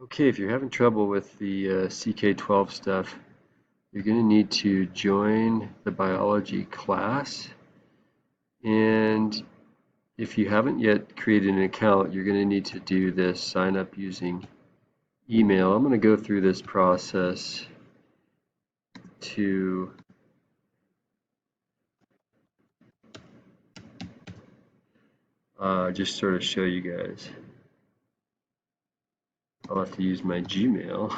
Okay, if you're having trouble with the ck12 stuff, you're going to need to join the biology class. And if you haven't yet created an account, you're going to need to do this, sign up using email. I'm going to go through this process to just sort of show you guys. I'll have to use my Gmail.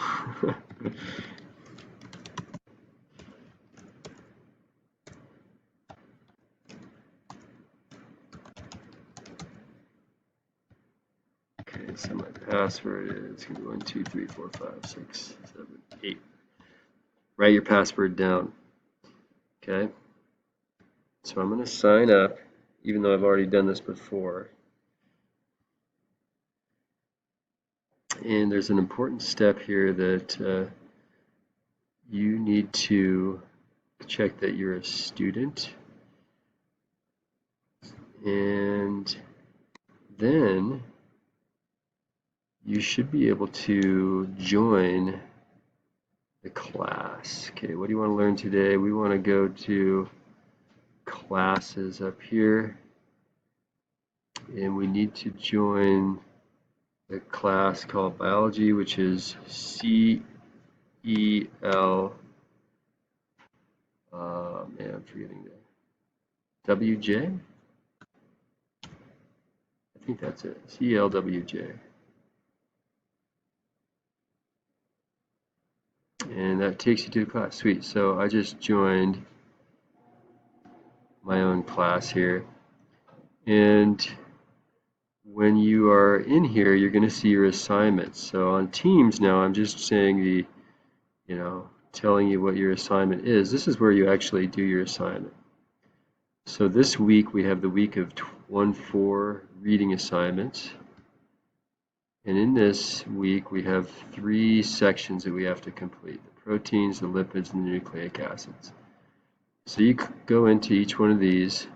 Okay, so my password is going to be 1, 2, 3, 4, 5, 6, 7, 8. Write your password down. Okay, so I'm going to sign up, even though I've already done this before. And there's an important step here that you need to check that you're a student. And then you should be able to join the class. Okay, what do you want to learn today? We want to go to classes up here, and we need to join the class called biology, which is CEL. Man, I'm forgetting the WJ. I think that's it. CLWJ. And that takes you to the class. Sweet. So I just joined my own class here. And when you are in here, you're going to see your assignments. So on Teams now, I'm just saying telling you what your assignment is. This is where you actually do your assignment. So this week we have the week of 1-4 reading assignments. And in this week we have 3 sections that we have to complete: the proteins, the lipids, and the nucleic acids. So you go into each one of these,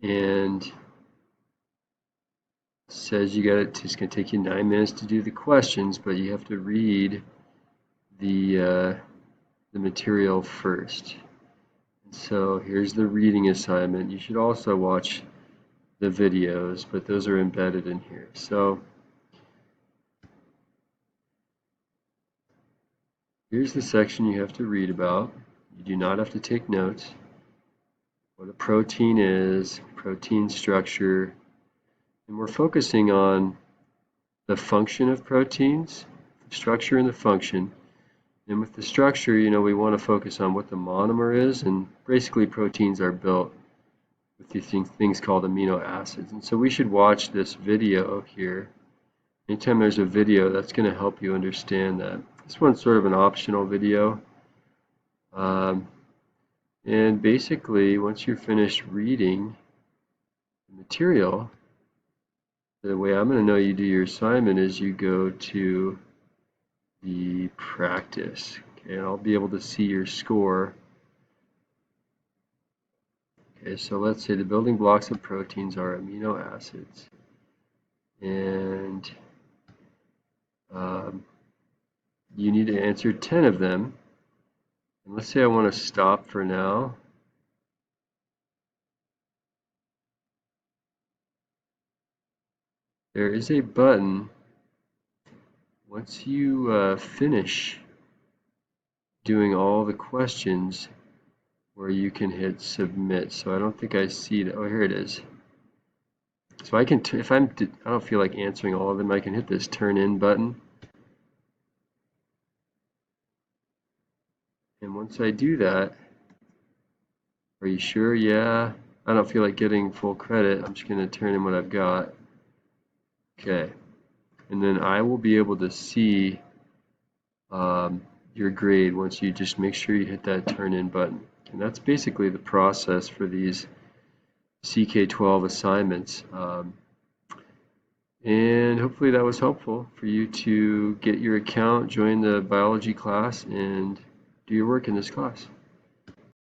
and it says it's going to take you 9 minutes to do the questions, but you have to read the material first. So here's the reading assignment. You should also watch the videos, but those are embedded in here. So here's the section you have to read about. You do not have to take notes. What a protein is, protein structure, and we're focusing on the function of proteins, the structure and the function. And with the structure, we want to focus on what the monomer is, and basically proteins are built with these things called amino acids. And so we should watch this video here. Anytime there's a video, that's going to help you understand that. This one's sort of an optional video. And basically, once you're finished reading the material, the way I'm going to know you do your assignment is you go to the practice. Okay, and I'll be able to see your score. Okay, so let's say the building blocks of proteins are amino acids. And you need to answer 10 of them. And let's say I want to stop for now. There is a button once you finish doing all the questions where you can hit submit. So I don't think I see that. Oh, here it is. So I can, I don't feel like answering all of them, I can hit this turn in button. And once I do that, are you sure? Yeah. I don't feel like getting full credit. I'm just going to turn in what I've got. Okay. And then I will be able to see your grade once you just make sure you hit that turn in button. And that's basically the process for these ck12 assignments. And hopefully that was helpful for you to get your account, join the biology class, and do your work in this class.